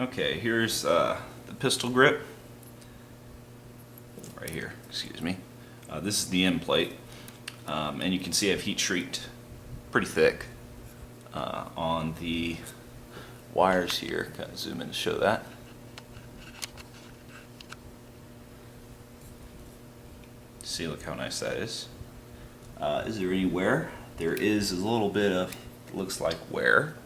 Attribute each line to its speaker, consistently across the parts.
Speaker 1: Okay, here's the pistol grip right here, excuse me. This is the end plate, and you can see I've heat shrinked pretty thick on the wires here. Kind of zoom in to show that. See, look how nice that is. Is there any wear? There is a little bit of, looks like wear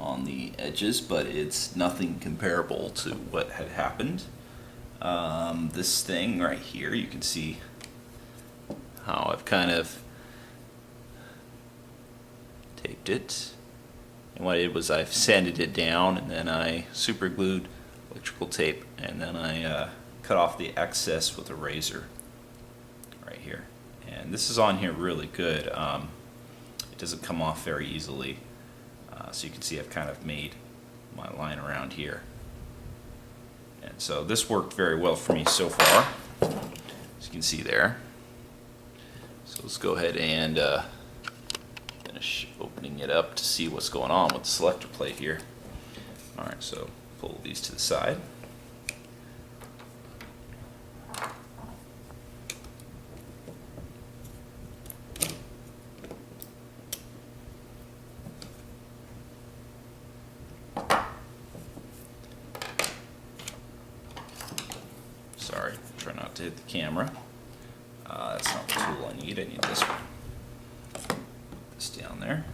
Speaker 1: on the edges, but it's nothing comparable to what had happened. This thing right here, you can see how I've kind of taped it, and what I did was I've sanded it down, and then I super glued electrical tape, and then I cut off the excess with a razor right here. And this is on here really good. It doesn't come off very easily. So you can see I've kind of made my line around here. And so this worked very well for me so far, as you can see there. So let's go ahead and finish opening it up to see what's going on with the selector plate here. Alright, so pull these to the side. Sorry, try not to hit the camera. That's not the tool I need. I need this one. Put this down there.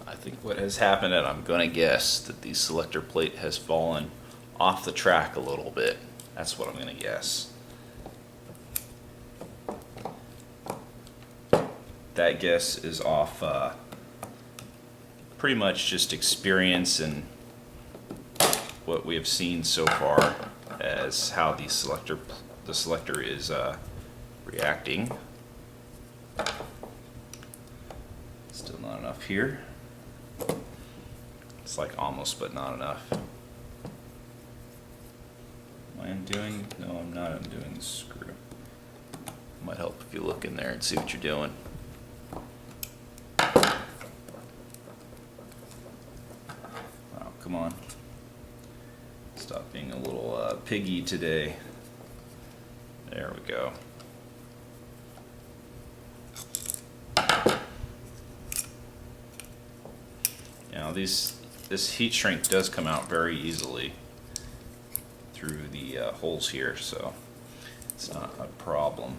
Speaker 1: I think what has happened, and I'm going to guess that the selector plate has fallen off the track a little bit. That's what I'm going to guess. That guess is off pretty much just experience and what we have seen so far as how the selector is reacting. Still not enough here. It's like almost, but not enough. Am I undoing? No, I'm not undoing the screw. Might help if you look in there and see what you're doing. Oh, come on. Stop being a little piggy today. There we go. Now this heat shrink does come out very easily through the holes here, so it's not a problem.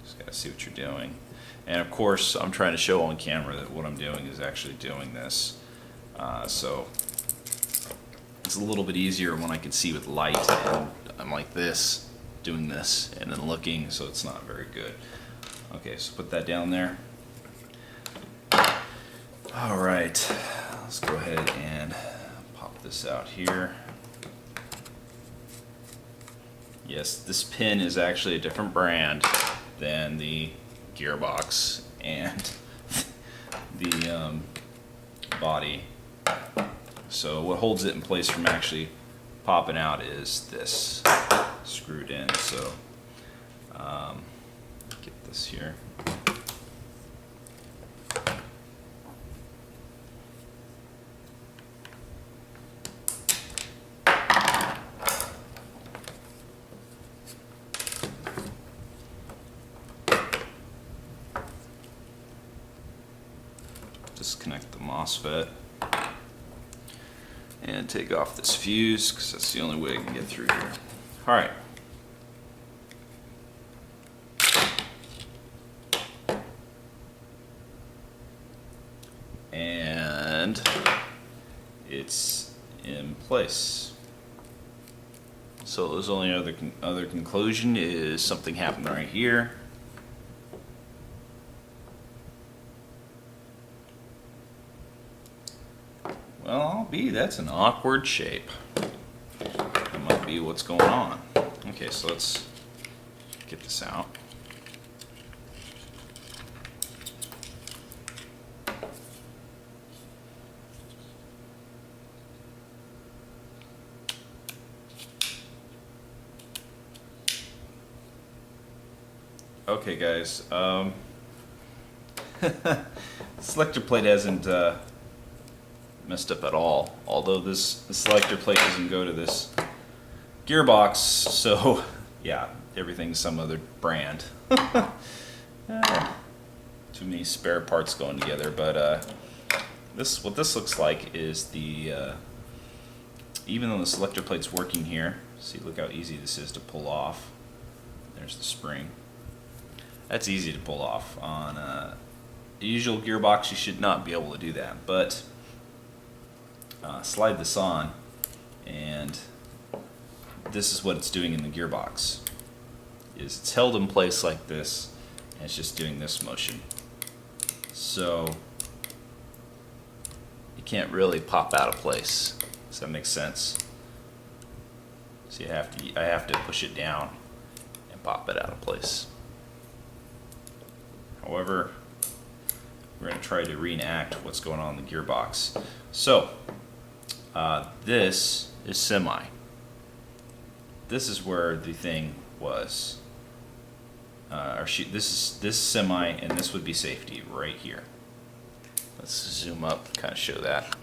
Speaker 1: Just gotta see what you're doing. And of course, I'm trying to show on camera that what I'm doing is actually doing this. So it's a little bit easier when I can see with light, and I'm like this, doing this, and then looking, so it's not very good. Okay, so put that down there. Alright, let's go ahead and pop this out here. Yes, this pin is actually a different brand than the gearbox and the body. So what holds it in place from actually popping out is this screwed in. So get this here. Disconnect the MOSFET and take off this fuse, because that's the only way I can get through here. Alright. And it's in place. So there's only other conclusion is something happened right here. Well, I'll be, that's an awkward shape. That might be what's going on. Okay, so let's get this out. Okay, guys. Selector plate hasn't messed up at all. Although the selector plate doesn't go to this gearbox, so yeah, everything's some other brand. Too many spare parts going together. But what this looks like is the even though the selector plate's working here. See, look how easy this is to pull off. There's the spring. That's easy to pull off. On a usual gearbox, you should not be able to do that. But slide this on, and this is what it's doing in the gearbox. Is it's held in place like this, and it's just doing this motion. So you can't really pop out of place. Does that make sense? So I have to push it down and pop it out of place. However, we're going to try to reenact what's going on in the gearbox. So, this is semi. This is where the thing was. This is semi, and this would be safety right here. Let's zoom up and kind of show that.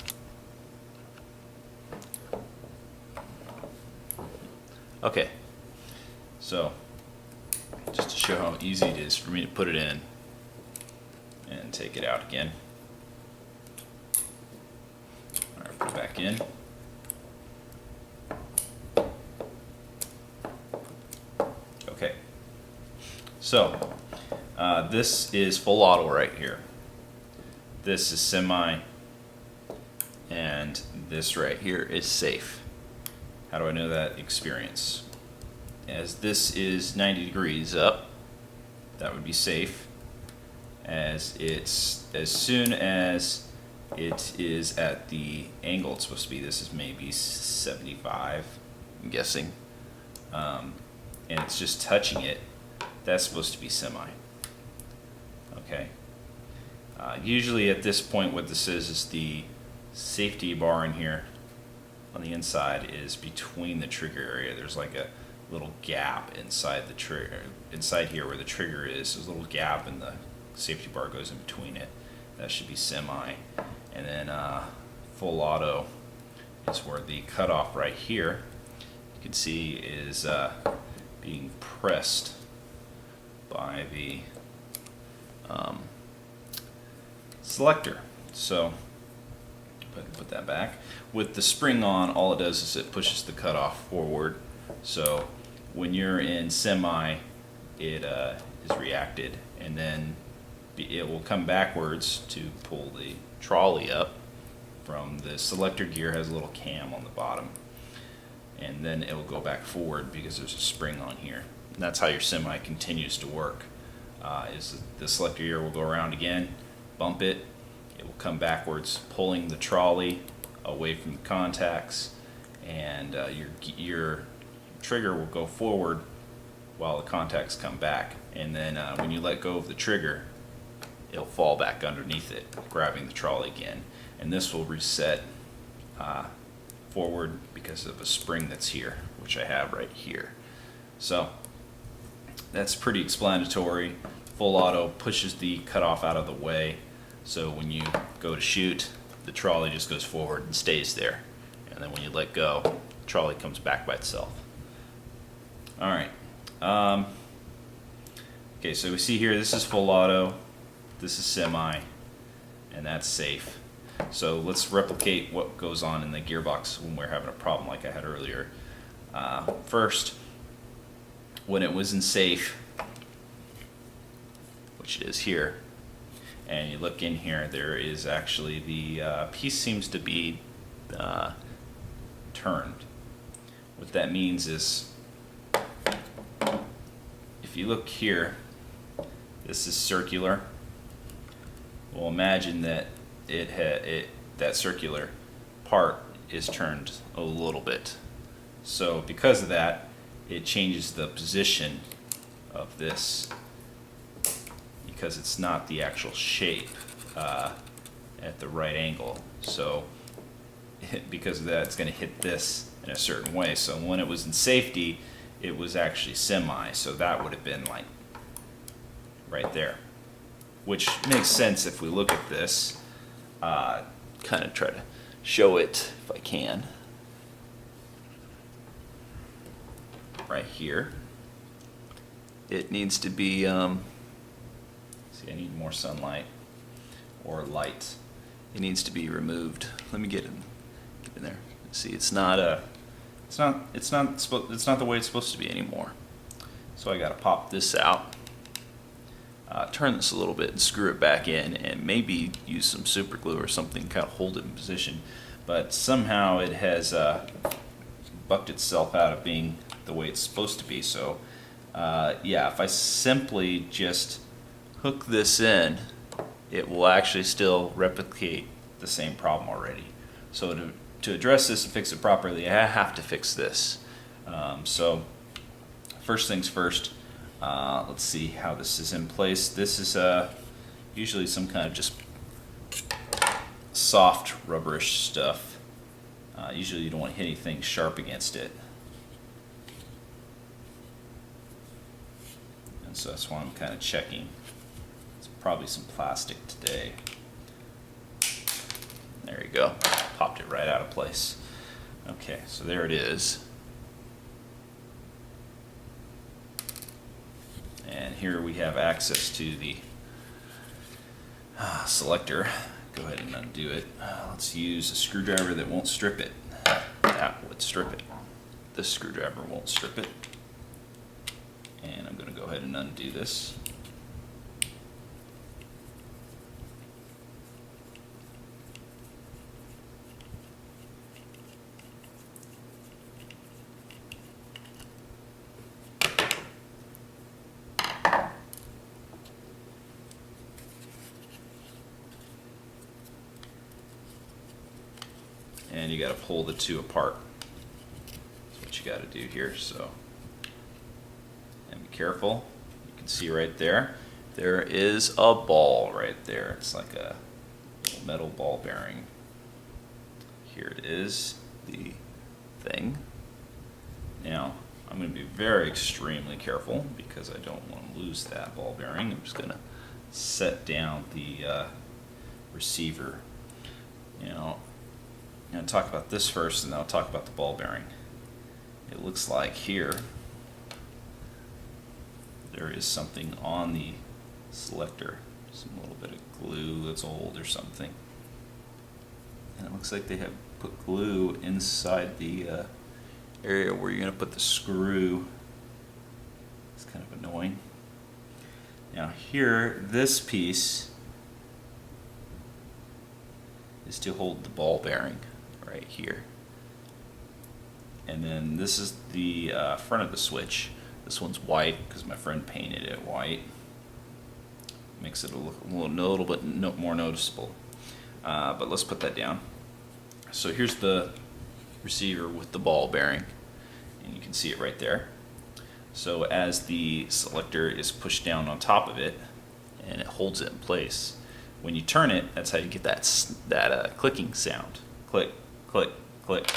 Speaker 1: Okay, so just to show how easy it is for me to put it in and take it out again. All right, put it back in. Okay, so this is full auto right here. This is semi, and this right here is safe. How do I know that? Experience. As this is 90 degrees up, that would be safe. As soon as it is at the angle it's supposed to be, this is maybe 75, I'm guessing, and it's just touching it, that's supposed to be semi. Okay. Usually at this point, what this is the safety bar in here on the inside is between the trigger area. There's like a little gap inside the trigger, inside here where the trigger is. There's a little gap, and the safety bar goes in between it. That should be semi. And then full auto is where the cutoff right here, you can see, is being pressed by the selector. So if I can put that back. With the spring on, all it does is it pushes the cutoff forward. So when you're in semi, it is reacted, and then it will come backwards to pull the trolley up from the selector gear. Has a little cam on the bottom, and then it will go back forward because there's a spring on here. And that's how your semi continues to work. Is the selector gear will go around again, bump it, it will come backwards, pulling the trolley away from the contacts, and your trigger will go forward while the contacts come back. And then when you let go of the trigger, it'll fall back underneath it, grabbing the trolley again. And this will reset forward because of a spring that's here, which I have right here. So that's pretty explanatory. Full auto pushes the cutoff out of the way, so when you go to shoot, the trolley just goes forward and stays there. And then when you let go, the trolley comes back by itself. All right. Okay, so we see here, this is full auto, this is semi, and that's safe. So let's replicate what goes on in the gearbox when we're having a problem like I had earlier. First, when it was in safe, which it is here, and you look in here, there is actually the piece seems to be turned. What that means is, if you look here, this is circular. Well, imagine that that circular part is turned a little bit. So because of that, it changes the position of this because it's not the actual shape at the right angle. So because of that, it's going to hit this in a certain way. So when it was in safety, it was actually semi. So that would have been like right there, which makes sense if we look at this. Kind of try to show it if I can. Right here. It needs to be, see, I need more sunlight or light. It needs to be removed. Let me get in there. See, it's not the way it's supposed to be anymore. So I got to pop this out, turn this a little bit, and screw it back in, and maybe use some super glue or something, kind of hold it in position. But somehow it has bucked itself out of being the way it's supposed to be. So yeah, if I simply just hook this in, it will actually still replicate the same problem already. So to address this and fix it properly, I have to fix this. So first things first, let's see how this is in place. This is usually some kind of just soft rubberish stuff. Usually you don't want to hit anything sharp against it. And so that's why I'm kind of checking. It's probably some plastic today. There you go. Popped it right out of place. Okay, so there it is. And here we have access to the selector. Go ahead and undo it. Let's use a screwdriver that won't strip it. That would strip it. This screwdriver won't strip it. And I'm going to go ahead and undo this. And you got to pull the two apart. That's what you got to do here. So, and be careful. You can see right there, there is a ball right there. It's like a little metal ball bearing. Here it is, the thing. Now, I'm going to be very extremely careful because I don't want to lose that ball bearing. I'm just going to set down the receiver. You know, I'm going to talk about this first, and then I'll talk about the ball bearing. It looks like here there is something on the selector, some little bit of glue that's old or something. And it looks like they have put glue inside the area where you're going to put the screw. It's kind of annoying. Now here, this piece is to hold the ball bearing right here. And then this is the front of the switch. This one's white because my friend painted it white. Makes it look a little bit more noticeable. But let's put that down. So here's the receiver with the ball bearing, and you can see it right there. So as the selector is pushed down on top of it, and it holds it in place, when you turn it, that's how you get that clicking sound. Click, click, click.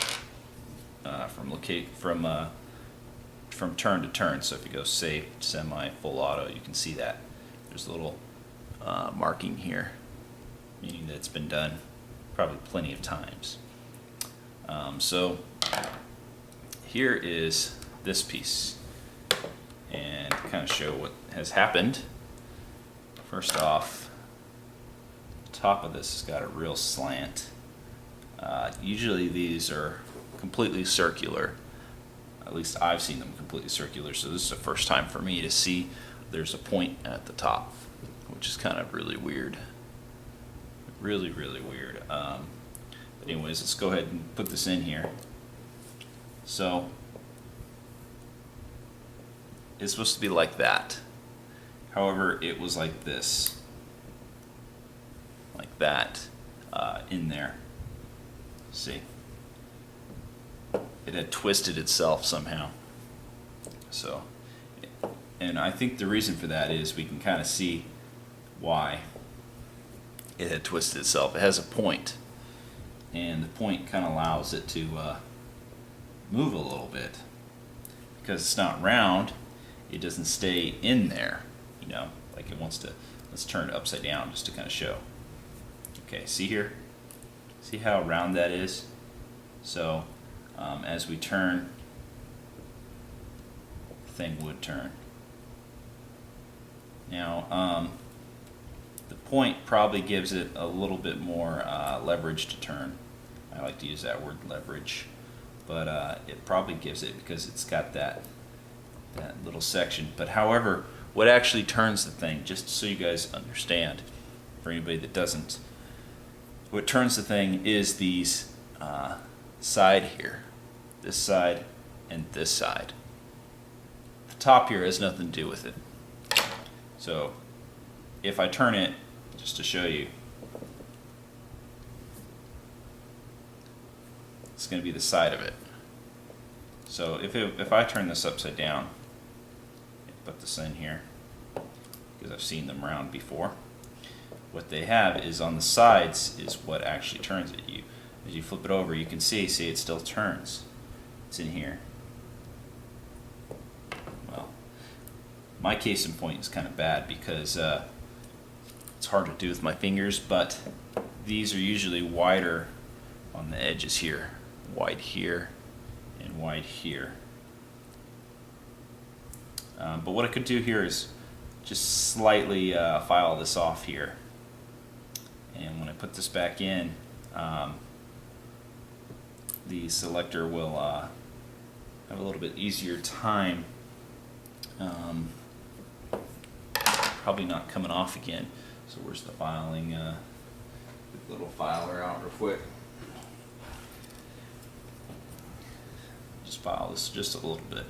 Speaker 1: From turn to turn. So if you go safe, semi, full auto, you can see that. There's a little marking here, meaning that it's been done probably plenty of times. So here is this piece, and to kind of show what has happened. First off, the top of this has got a real slant. Usually these are completely circular. At least I've seen them completely circular, so this is the first time for me to see there's a point at the top, which is kind of really weird. Really, really weird. But anyways, let's go ahead and put this in here. So it's supposed to be like that. However, it was like this. Like that in there. See? It had twisted itself somehow. So And I think the reason for that is we can kind of see why it had twisted itself. It has a point, and the point kind of allows it to move a little bit. Because it's not round, it doesn't stay in there, you know, like it wants to. Let's turn it upside down just to kind of show. Okay, see here? See how round that is? So as we turn, the thing would turn. Now, the point probably gives it a little bit more leverage to turn. I like to use that word, leverage. But it probably gives it because it's got that little section. But however, what actually turns the thing, just so you guys understand, for anybody that doesn't, what turns the thing is these side here, this side and this side. The top here has nothing to do with it. So if I turn it, just to show you, it's going to be the side of it. So if I turn this upside down, put this in here, because I've seen them round before, what they have is on the sides is what actually turns it. As you flip it over, you can see it still turns. It's in here. Well, my case in point is kind of bad because it's hard to do with my fingers, but these are usually wider on the edges here. Wide here and wide here. But what I could do here is just slightly file this off here. And when I put this back in, the selector will have a little bit easier time probably not coming off again. So where's the filing? Little filer out real quick. Just file this just a little bit.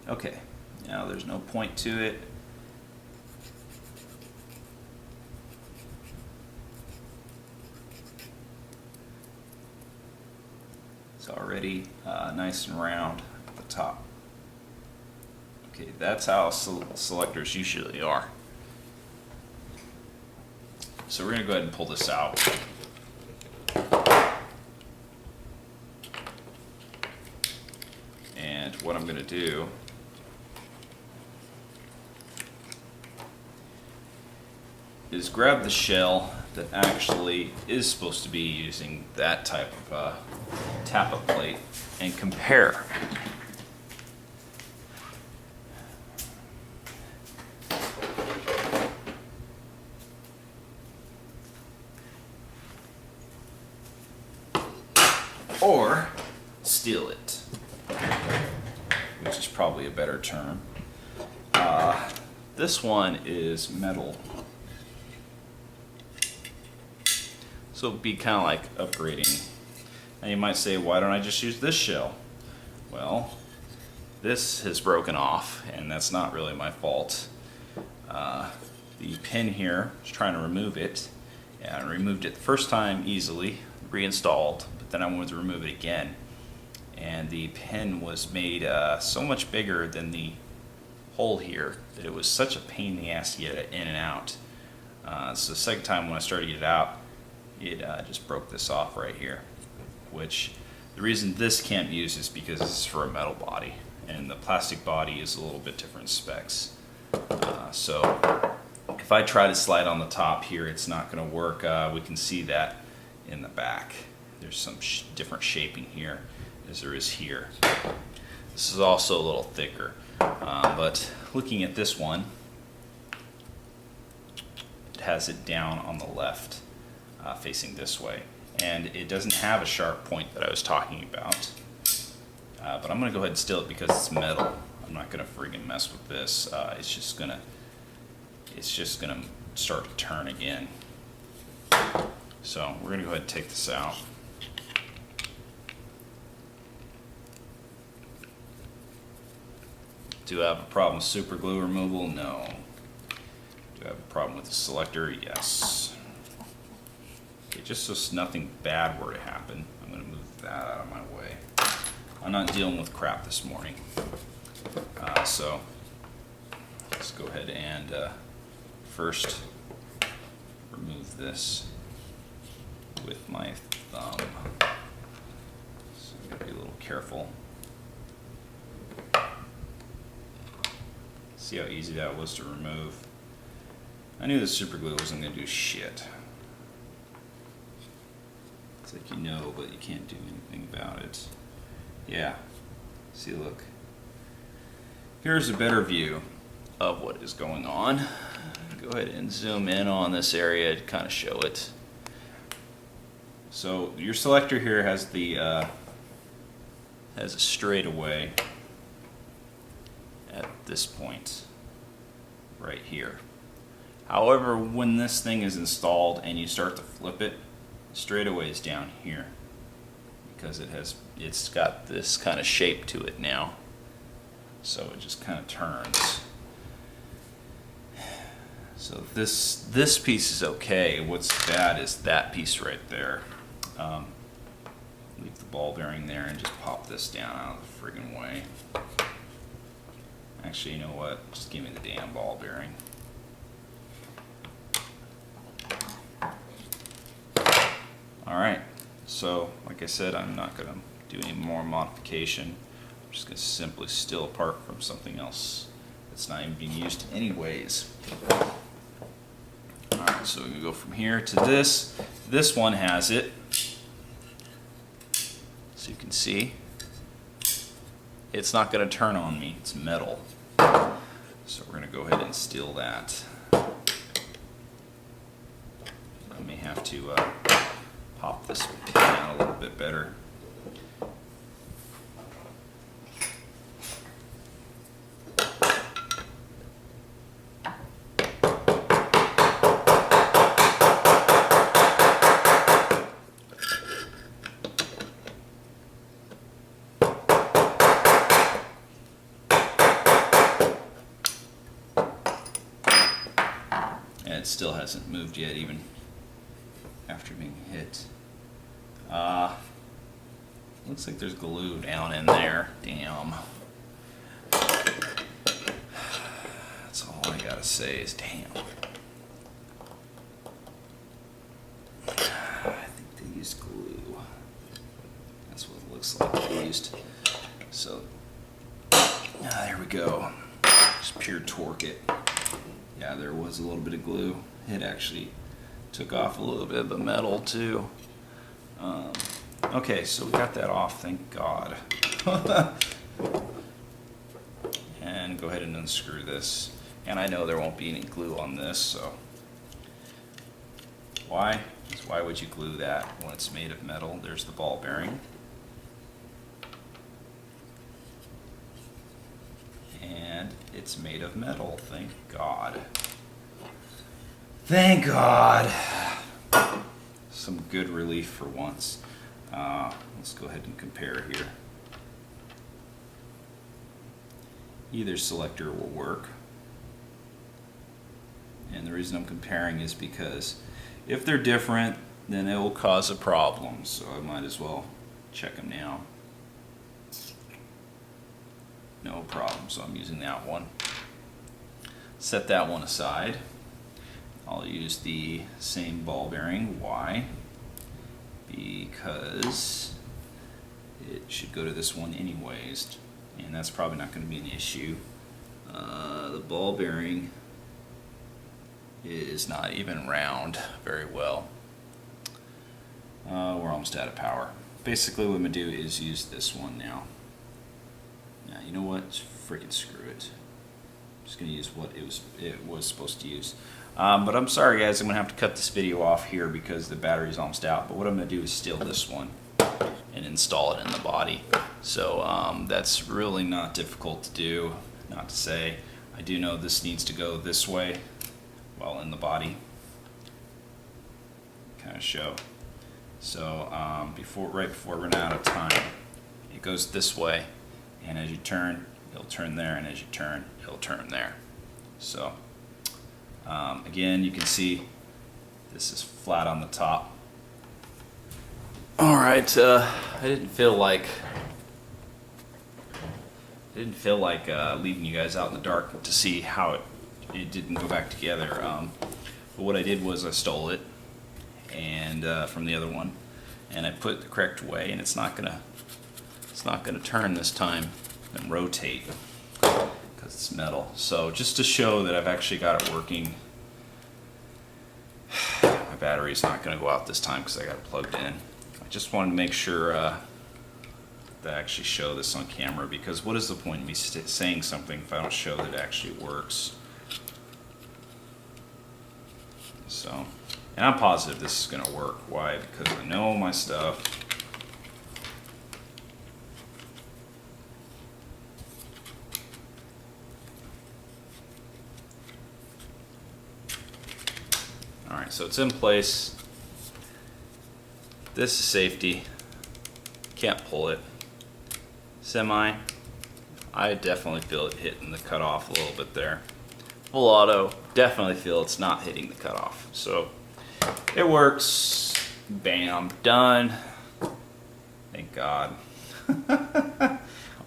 Speaker 1: Okay, now there's no point to it. It's already nice and round at the top. Okay, that's how selectors usually are. So we're going to go ahead and pull this out. And what I'm going to do is grab the shell that actually is supposed to be using that type of tap-up plate and compare. Or steal it, which is probably a better term. This one is metal. So it'd be kind of like upgrading. Now you might say, why don't I just use this shell? Well, this has broken off, and that's not really my fault. The pin here, I was trying to remove it, and I removed it the first time easily, reinstalled, but then I wanted to remove it again. And the pin was made so much bigger than the hole here that it was such a pain in the ass to get it in and out. So the second time when I started to get it out, it just broke this off right here, which the reason this can't be used is because this is for a metal body and the plastic body is a little bit different specs. So if I try to slide on the top here, it's not going to work. We can see that in the back. There's some different shaping here as there is here. This is also a little thicker, but looking at this one, it has it down on the left. Facing this way. and it doesn't have a sharp point that I was talking about. But I'm going to go ahead and still it because it's metal. I'm not going to friggin' mess with this. It's just gonna start to turn again. So we're going to go ahead and take this out. Do I have a problem with super glue removal? No. Do I have a problem with the selector? Yes. Okay, just so nothing bad were to happen, I'm going to move that out of my way. I'm not dealing with crap this morning. So let's go ahead and first remove this with my thumb. So I'm going to be a little careful. See how easy that was to remove. I knew the super glue wasn't going to do shit. It's like you know, but you can't do anything about it. Yeah. See, look. Here's a better view of what is going on. Go ahead and zoom in on this area to kind of show it. So your selector here has the has a straightaway at this point right here. However, when this thing is installed and you start to flip it, straightaway is down here because it's got this kind of shape to it now. So it just kind of turns. So this piece is okay. What's bad is that piece right there. Leave the ball bearing there and just pop this down out of the friggin' way. Actually, you know what? Just give me the damn ball bearing. Alright, so like I said, I'm not going to do any more modification. I'm just going to simply steal apart from something else that's not even being used anyways. Alright, so we can go from here to this. This one has it. So you can see, it's not going to turn on me. It's metal. So we're going to go ahead and steal that. I may have to pop this pin out a little bit better. And it still hasn't moved yet, even after being hit. Looks like there's glue down in there. Damn. That's all I gotta say is damn. I think they used glue. That's what it looks like they used. So, there we go. Just pure torque it. Yeah, there was a little bit of glue. It actually took off a little bit of the metal too. Okay, so we got that off, thank God. And go ahead and unscrew this. And I know there won't be any glue on this, so. Why? Because why would you glue that when it's made of metal? There's the ball bearing. And it's made of metal, thank God. Thank God! Some good relief for once. Let's go ahead and compare here. Either selector will work. And the reason I'm comparing is because if they're different, then it will cause a problem. So I might as well check them now. No problem, so I'm using that one. Set that one aside. I'll use the same ball bearing. Why? Because it should go to this one anyways, and that's probably not going to be an issue. The ball bearing is not even round very well. We're almost out of power. Basically what I'm going to do is use this one now. Now you know what? Freaking screw it. I'm just going to use what it was supposed to use. But I'm sorry guys, I'm going to have to cut this video off here because the battery's almost out. But what I'm going to do is steal this one and install it in the body. So that's really not difficult to do, not to say. I do know this needs to go this way while in the body. Kind of show. So right before we run out of time, it goes this way, and as you turn, it'll turn there, and as you turn, it'll turn there. So again, you can see this is flat on the top. All right, I didn't feel like leaving you guys out in the dark to see how it didn't go back together. But what I did was I stole it and from the other one, and I put it the correct way, and it's not gonna turn this time and rotate because it's metal. So just to show that I've actually got it working, my battery's not gonna go out this time because I got it plugged in. I just wanted to make sure that I actually show this on camera, because what is the point of me saying something if I don't show that it actually works? So, and I'm positive this is going to work. Why? Because I know my stuff. Alright, so it's in place. This is safety. Can't pull it. Semi, I definitely feel it hitting the cutoff a little bit there. Full auto, definitely feel it's not hitting the cutoff. So it works. Bam, done. Thank God.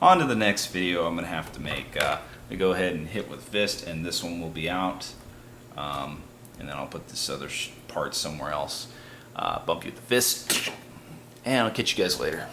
Speaker 1: On to the next video I'm gonna have to make. We go ahead and hit with fist, and this one will be out. And then I'll put this other part somewhere else. Bump you with the fist, and I'll catch you guys later.